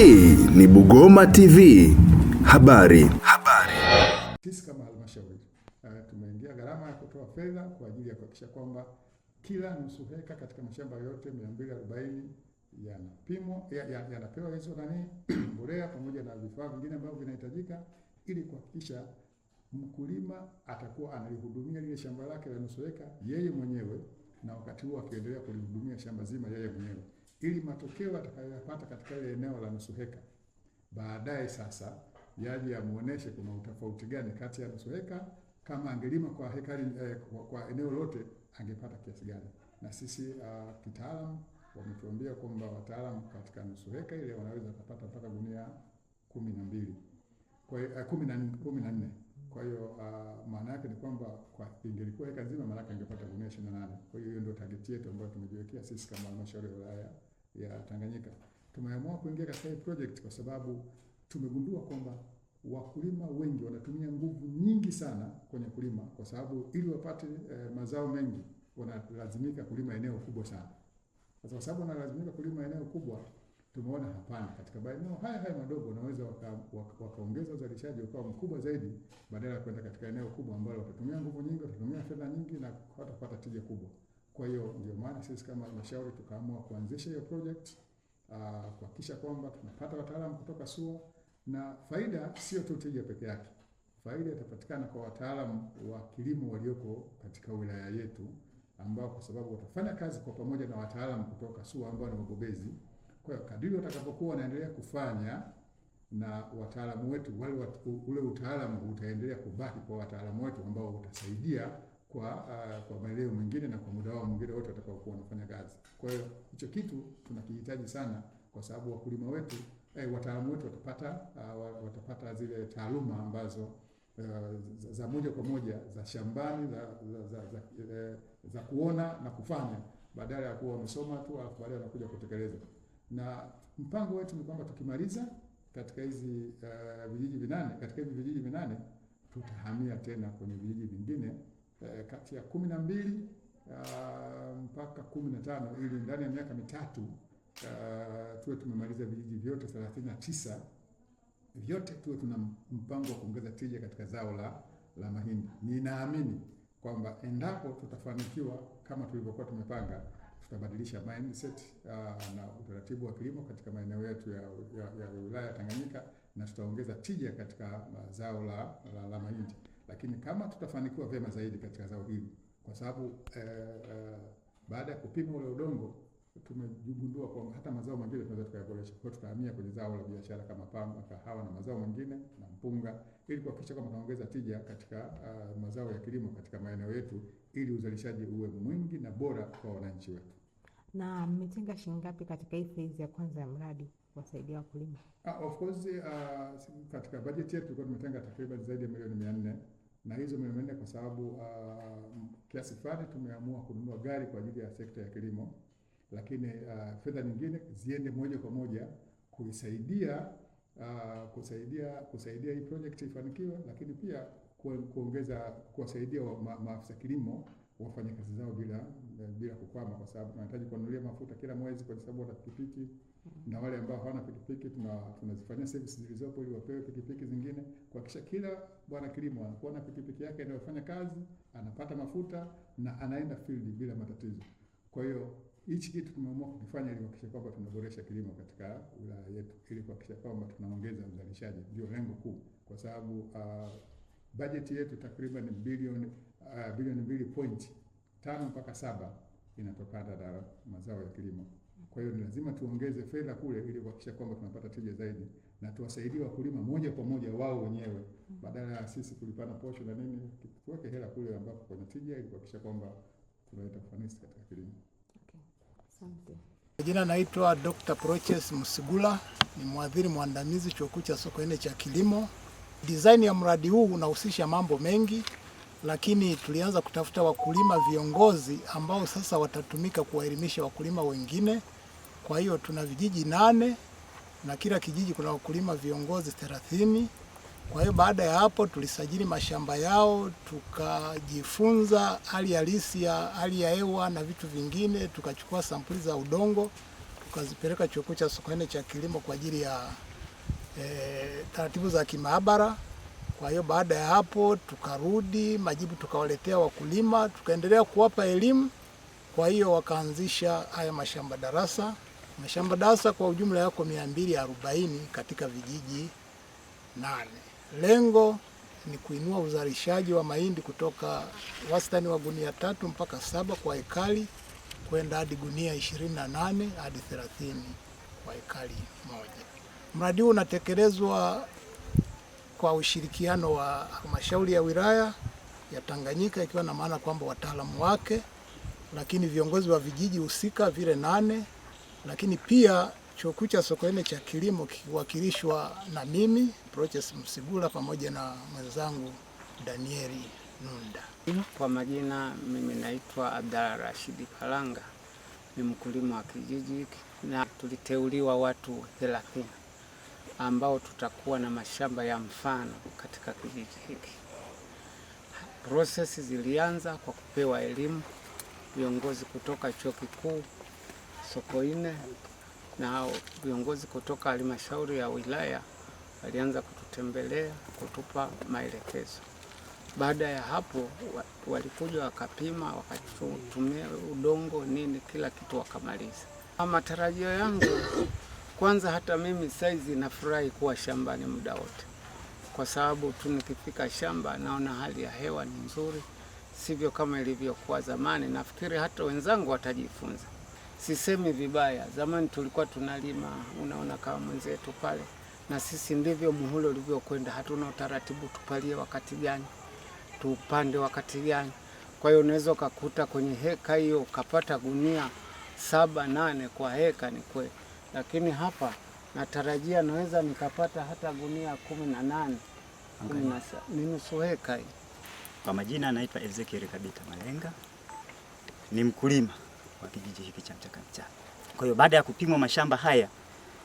Hii ni Bugoma TV. Habari. Sisi kama halmashauri tumeingia gharama ya kutoa fedha kwa ajili ya kuhakikisha kwamba kila nusu heka katika mashamba yote 240 yanapimwa, yanapewa hizo mbolea pamoja na vifaa vingine ambavyo vinahitajika ili kuhakikisha mkulima atakuwa analihudumia lile shamba lake la nusu heka yeye mwenyewe, na wakati huo akiendelea kulihudumia shamba zima yeye mwenyewe, ili matokeo atakayopata katika ile eneo la nusu heka baadaye sasa yaje yamuoneshe kuna utofauti gani kati ya nusu heka, kama angelima kwa hekari kwa eneo lote angepata kiasi gani. Na sisi kitaalamu wametuambia kwamba wataalamu katika nusu heka ile wanaweza kupata mpaka gunia 12, kwa 14. Kwa hiyo maana yake ni kwamba kwa ingelikuwa heka nzima maana yake angepata gunia 28. Kwa hiyo ndio target yetu ambayo tumejiwekea sisi kama halmashauri ya wilaya ya Tanganyika. Tumeamua kuingia katika hii project kwa sababu tumegundua kwamba wakulima wengi wanatumia nguvu nyingi sana kwenye kulima, kwa sababu ili wapate mazao mengi wanalazimika kulima eneo kubwa sana. Sasa kwa sababu wanalazimika kulima eneo kubwa, tumeona hapana, katika maeneo haya madogo wanaweza wakaongeza uzalishaji ukawa mkubwa zaidi, badala ya kwenda katika eneo kubwa ambalo watatumia nguvu nyingi, watatumia fedha nyingi na hawatapata tija kubwa. Kwa hiyo ndio maana sisi kama halmashauri tukaamua kuanzisha hiyo project, kuhakikisha kwamba tunapata wataalamu kutoka SUA, na faida sio tu tija peke yake. Faida itapatikana kwa wataalamu wa kilimo walioko katika wilaya yetu, ambao kwa sababu watafanya kazi kwa pamoja na wataalamu kutoka SUA ambao ni wabobezi. Kwa hiyo kadiri watakapokuwa wanaendelea kufanya na wataalamu wetu wale, ule utaalamu utaendelea kubaki kwa wataalamu wetu ambao utasaidia kwa maeneo mengine na kwa muda wao mwingine wote watakaokuwa wanafanya kazi. Kwa hiyo hicho kitu tunakihitaji sana, kwa sababu wakulima wetu wataalamu wetu watapata zile taaluma ambazo za moja kwa moja za shambani za kuona na kufanya, badala ya kuwa wamesoma tu alafu baadaye wanakuja kutekeleza. Na mpango wetu ni kwamba tukimaliza katika hizi vijiji 8, katika hivi vijiji 8 tutahamia tena kwenye vijiji vingine kati ya 12 mpaka 15, ili ndani ya miaka mitatu tuwe tumemaliza vijiji vyote 39, vyote tuwe tuna mpango wa kuongeza tija katika zao la mahindi. Ninaamini kwamba endapo tutafanikiwa kama tulivyokuwa tumepanga, tutabadilisha mindset na utaratibu wa kilimo katika maeneo yetu ya wilaya ya Tanganyika, na tutaongeza tija katika zao la mahindi. Lakini kama tutafanikiwa vyema zaidi katika zao hili, kwa sababu baada ya kupima ule udongo tumejigundua kwamba hata mazao mengine tunaweza tukayaboresha. Kwa hiyo tutahamia kwenye zao la biashara kama pamba, kahawa na mazao mengine na mpunga, ili kuhakikisha kwamba tunaongeza tija katika mazao ya kilimo katika maeneo yetu, ili uzalishaji uwe mwingi na bora kwa wananchi wetu. Na mmetenga shilingi ngapi katika hii phase ya kwanza ya mradi kuwasaidia wakulima? Of course katika budget yetu tulikuwa tumetenga takriban zaidi ya milioni 400, na hizo milioni 400 kwa sababu kiasi fulani tumeamua kununua gari kwa ajili ya sekta ya kilimo, lakini fedha nyingine ziende moja kwa moja kusaidia hii project ifanikiwe, lakini pia kuwasaidia maafisa kilimo wafanye kazi zao bila kukwama, kwa sababu tunahitaji kuanulia mafuta kila mwezi kwa sababu wana pikipiki, na wale ambao hawana pikipiki tunazifanyia service zilizopo ili wapewe pikipiki zingine, kuhakikisha kila bwana kilimo anakuwa na pikipiki yake inayofanya kazi, anapata mafuta na anaenda field bila matatizo. Kwa hiyo hichi kitu tumeamua kufanya ili kuhakikisha kwamba tunaboresha kilimo katika wilaya yetu, ili kuhakikisha kwamba tunaongeza uzalishaji. Ndio lengo kuu, kwa sababu budget yetu takriban bilioni 2.5 mpaka 7 inatokana na mazao ya kilimo. Kwa hiyo ni lazima tuongeze fedha kule ili kuhakikisha kwamba tunapata tija zaidi, na tuwasaidie wakulima moja kwa moja wao wenyewe, badala ya sisi kulipana posho na nini. Tuweke hela kule ambapo kuna tija, ili kuhakikisha kwamba tunaleta ufanisi katika kilimo. Asante. Jina naitwa Dr. Proches Musigula, ni mwadhiri mwandamizi Chuo Kikuu cha Sokoine cha Kilimo. Design ya mradi huu unahusisha mambo mengi, lakini tulianza kutafuta wakulima viongozi ambao sasa watatumika kuwaelimisha wakulima wengine. Kwa hiyo tuna vijiji 8 na kila kijiji kuna wakulima viongozi 30. Kwa hiyo baada ya hapo tulisajili mashamba yao, tukajifunza hali halisi ya hali ya hewa na vitu vingine, tukachukua sampuli za udongo, tukazipeleka Chuo Kikuu cha Sokoine cha Kilimo kwa ajili ya taratibu za kimaabara. Kwa hiyo baada ya hapo tukarudi, majibu tukawaletea wakulima, tukaendelea kuwapa elimu. Kwa hiyo wakaanzisha haya mashamba darasa. Mashamba darasa kwa ujumla yako 240 katika vijiji 8. Lengo ni kuinua uzalishaji wa mahindi kutoka wastani wa gunia 3 mpaka 7 kwa ekari kwenda hadi gunia 28 hadi 30 kwa ekari moja. Mradi huu unatekelezwa kwa ushirikiano wa halmashauri ya wilaya ya Tanganyika, ikiwa na maana kwamba wataalamu wake, lakini viongozi wa vijiji husika vile 8, lakini pia Chuo Kikuu cha Sokoine cha Kilimo kikiwakilishwa na mimi Proches Msigula pamoja na mwenzangu Danieli Nunda. Kwa majina mimi naitwa Abdalla Rashidi Kalanga, ni mkulima wa kijiji hiki na tuliteuliwa watu 30 ambao tutakuwa na mashamba ya mfano katika kijiji hiki. Process zilianza kwa kupewa elimu, viongozi kutoka Chuo Kikuu Sokoine na viongozi kutoka halmashauri ya wilaya walianza kututembelea, kutupa maelekezo. Baada ya hapo walikuja wakapima, wakatumia udongo nini, kila kitu wakamaliza. Matarajio yangu kwanza, hata mimi saizi nafurahi kuwa shambani muda wote, kwa sababu tu nikifika shamba naona hali ya hewa ni nzuri, sivyo kama ilivyokuwa zamani. Nafikiri hata wenzangu watajifunza. Sisemi vibaya, zamani tulikuwa tunalima, unaona kama mwenzetu pale, na sisi ndivyo muhula ulivyokwenda. Hatuna utaratibu tupalie wakati gani, tupande wakati gani. Kwa hiyo unaweza ukakuta kwenye heka hiyo ukapata gunia 7-8 kwa heka, ni kweli. Lakini hapa natarajia naweza nikapata hata gunia 18, ni nusu heka hii. Kwa majina anaitwa Ezekiel Kabita Malenga, ni mkulima wa kijiji hiki cha Mchakamcha. Kwa hiyo baada ya kupimwa mashamba haya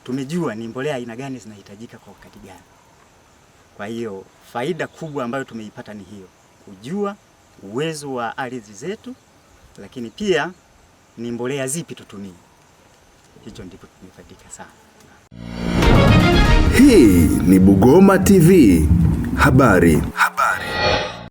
tumejua ni mbolea aina gani zinahitajika kwa wakati gani. Kwa hiyo faida kubwa ambayo tumeipata ni hiyo, kujua uwezo wa ardhi zetu, lakini pia ni mbolea zipi tutumie. Hicho ndipo tumefaidika sana. Hii ni Bugoma TV habari.